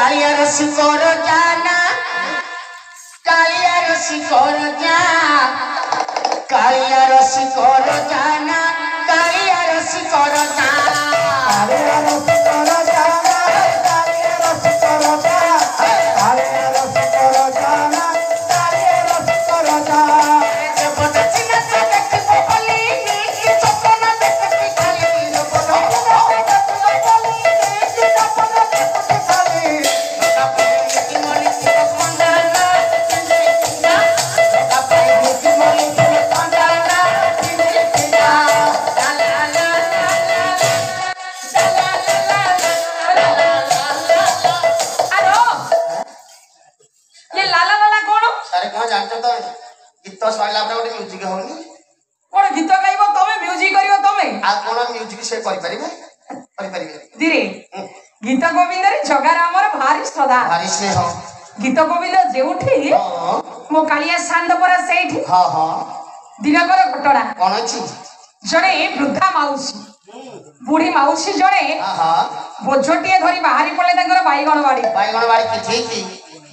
कालिया रसी कर जाना कालिया रसी कर जा कालिया रसी कर जाना कालिया रसी कर जा कालिया रसी कर जाना कालिया रसी कर जा कालिया रसी कर जाना कालिया रसी कर जा जब चिना से देख बोली नी सपना देखती खाली जब बोली नी सपना देखती खाली की मोली की पंडाना ना की मोली की पंडाना ना ला ला ला ये लाला लाला कौन अरे कौन जानते तो गीत सैला पर गोटे म्यूजिक होनी कौन गीत गाइबो तमे म्यूजिक करियो तमे आ कोन म्यूजिक से करि परिबे धीरे गीत गोविंद रे जगार हमर भारी श्रद्धा भारी स्नेह गीत गोविंद जेउठी मो कालिया सांद पर सेठी हां हां दिनकर घटना कोन अछि जणे वृद्धा माउसी बुढ़ी माउसी जणे हां हां बोझटिए धरी बाहरी पड़े तांकर बाईगण बाड़ी किछि की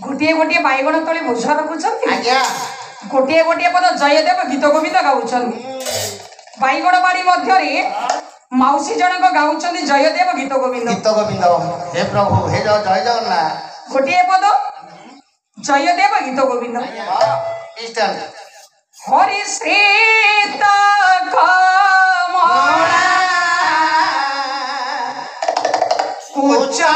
गोटिए गोटिए बाईगण तळे बोझ रखुछंती आज्ञा गोटिए गोटिए पद जयदेव गीत गोविंद गाउछंती बाईगण बाड़ी मध्य रे माउसी जनक गाउछंती जयदेव गीत गोविंद हे प्रभु हे जय जगन्नाथ गोटिए पद जयदेव गीत गोविंद ईस्टर्न हरि सीता कमला ऊंचा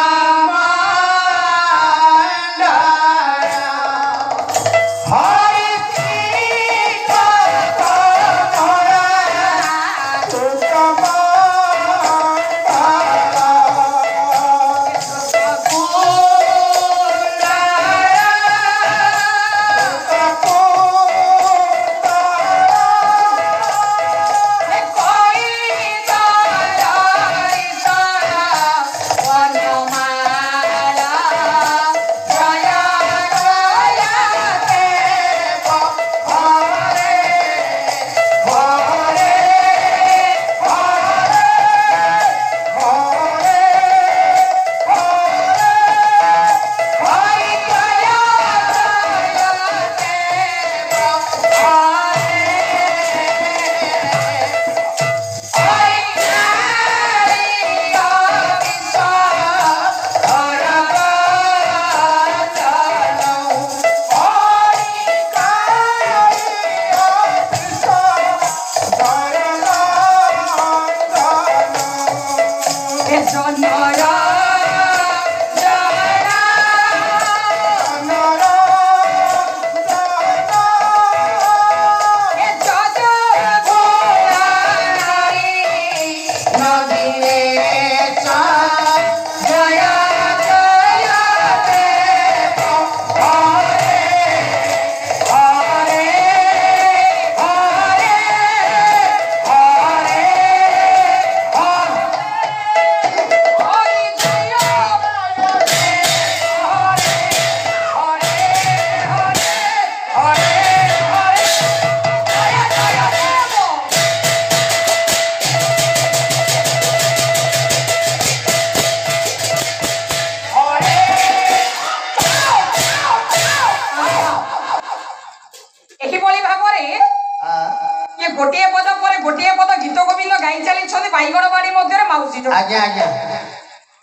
आज्ञा आज्ञा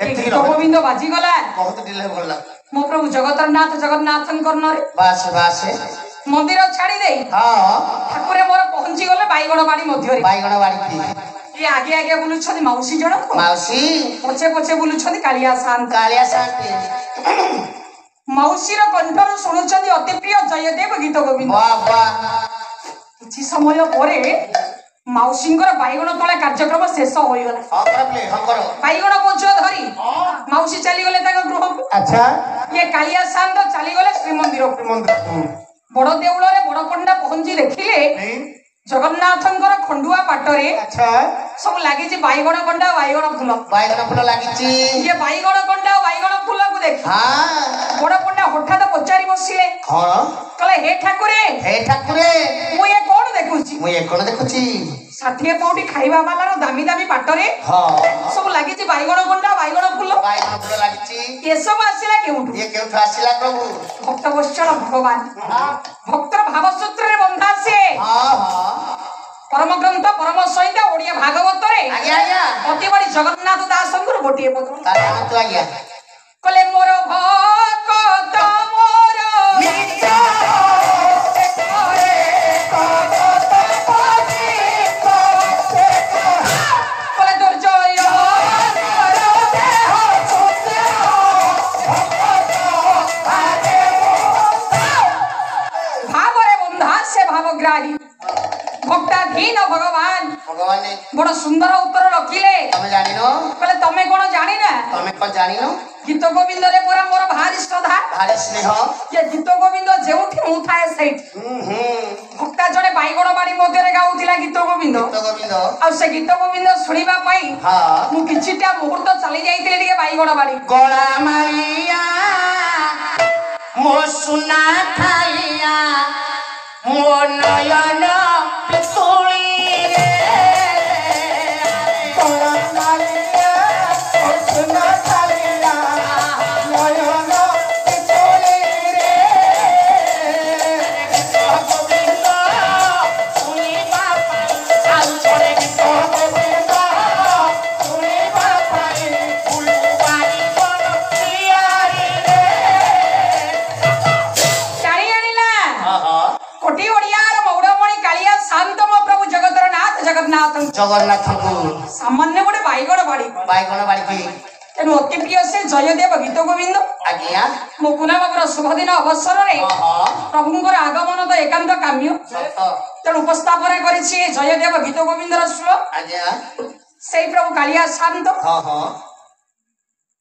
गीत गोविंद बाजी गला बहुत डिले बोलला मो प्रभु जगतरनाथ जगन्नाथन करनरे बास बास मंदिर छाड़ी दे हां ठाकुरे मोर पहुंची गले बाईगण बाड़ी मध्य रे बाईगण बाड़ी की ये आगे आगे बुलु छथि मौसी जनक मौसी पछे पछे बुलु छथि कालिया शांत मौसी रो कंठर सुनु छथि अति प्रिय जयदेव गीत गोविंद वाह वाह किछि समय परे माउसींगर बाईगण तले कार्यक्रम शेष होई गला हां करले हां करो बाईगण बोझ धरी माउसी चली गले ताका गृह अच्छा ये कालिया शांत चली गले श्रीमंदिर बड़ देउल रे बड़ पंडा पहुंची देखिले जगन्नाथंकर खंडुआ पाटरे अच्छा सब लागि बाईगण कंडा बाईगण फूल लागि ये बाईगण कंडा बाईगण फूल को देख हां बड़ पंडा हठात पचारि बसिले हां कहले हे ठाकुरे मु ये कोन ଦେଖୁଛି ମୁଁ କଣ ଦେଖୁଛି ଷାଠିଏ ପଉଟି ଖାଇବା ବାଲାର ଦାମୀ ଦାମୀ ପାଟରେ ହଁ ସବୁ ଲାଗିଛି ବାଇଗଣ ଗୁଣ୍ଡା ବାଇଗଣ ଫୁଲ ବାଇଗଣ ଫୁଲ ଲାଗିଛି ଏସବୁ ଆସିଲା କେଉଁଠୁ ଇଏ କେଉଁଠୁ ଆସିଲା ପ୍ରଭୁ ଭକ୍ତ ବତ୍ସଳ ଭଗବାନ ଭକ୍ତର ଭାବସୂତ୍ରରେ ବନ୍ଧା ସିଏ ହଁ ହଁ ପରମ ଗ୍ରନ୍ଥ ପରମ ସହିତ ଓଡିଆ ଭାଗବତରେ ଆଜ୍ଞା ଆଜ୍ଞା ଅତି ବଡି ଜଗନ୍ନାଥ ଦାସଙ୍କର ଗୋଟିଏ ପଦ ତାର ତୁ ଆଜ୍ଞା କଲେ ମୋର ଭକ୍ତ ମୋର କଲେ ତୋର ଜୟ ଭାବରେ ବନ୍ଧା ସେ ଭାବଗ୍ରାହୀ ভক্তাধীন ভগবান ভগবান বড় সুন্দর উত্তর রখিলে তুমি জানিনো বলে তুমি কোন জানি না তুমি কোন জানিনো গীত গোবিন্দরে পরা মোর ভারি শ্রদ্ধা ভারি স্নেহ যে গীত গোবিন্দ যেউঠি মু থায়ে সেইটি ভক্তা জনে বাইগণ বাড়ি মধ্যে গাউতিলা গীত গোবিন্দ গোবিন্দ আর সে গীত গোবিন্দ শুনিবা পাই হ্যাঁ মু কিছিটা মুহূর্ত চলি যাইতিলে টিকে বাইগণ বাড়ি গলা মারিয়া মো সুনা থালিয়া মো নয়ন পিতুলি রে গলা মারিয়া মো সুনা থালিয়া নয়ন পিতুলি রে গোবিন্দ শুনিবা পাই আউ ছড়ে গীত গোবিন্দ শুনিবা পাই ফুলবাড়ি কোন প্রিয়ারি রে টানি আনিলা হ্যাঁ কোটি ওড়িয়ার মৌড়মণি কালিয়া শান্তম প্রভু জগতর নাথ জগন্নাথ জগন্নাথଙ୍କୁ সামান্য গোটে বাইগণ বাড়ি ବାଇଗଣ ବାଡ଼ିକି ତେଣୁ ଅତି ପ୍ରିୟ ସେ ଜୟଦେବ ଗୀତ ଗୋବିନ୍ଦ ଆଜ୍ଞା ମୋ ପୁନାବାବୁର ଶୁଭ ଦିନ ଅବସରରେ ହଁ ପ୍ରଭୁଙ୍କର ଆଗମନ ତ ଏକାନ୍ତ କାମ୍ୟ ସତ ତେଣୁ ଉପସ୍ଥାପନା କରିଛି ଜୟଦେବ ଗୀତ ଗୋବିନ୍ଦର ସୁର ଆଜ୍ଞା ସେଇ ପ୍ରଭୁ କାଳିଆ ଶାନ୍ତ ହଁ ହଁ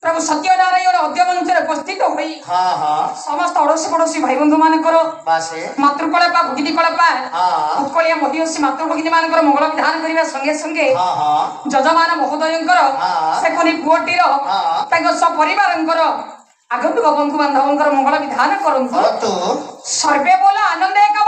ପ୍ରଭୁ ସତ୍ୟନାରାୟଣ ଅଦ୍ୟମଞ୍ଚରେ ଉପସ୍ଥିତ ହୋଇ ହଁ ହଁ ସମସ୍ତ ଅଡ଼ୋଶୀ ପଡ଼ୋଶୀ ଭାଇ ବନ୍ଧୁ ମାନଙ୍କର ବାସେ ମାତୃକଳପା ଭଗିନୀ କଳପା ହଁ ଉତ୍କଳିଆ ମହିଷୀ ମାତୃଭଗିନୀ ମାନଙ୍କର ମଙ୍ଗଳ ବିଧାନ କରିବା ସଙ୍ଗେ ସଙ୍ଗେ ହଁ ହଁ ଯଜମାନ ମହୋଦୟଙ୍କର ହଁ। ସେ କୁନି ପୁଅଟିର ହଁ। ତାଙ୍କ ସପରିବାରଙ୍କର ଆଗନ୍ତୁକ ବନ୍ଧୁ ବାନ୍ଧବଙ୍କର ମଙ୍ଗଳ ବିଧାନ କରନ୍ତୁ କରନ୍ତୁ ସର୍ବେ ବୋଲ ଆନନ୍ଦ ଏକ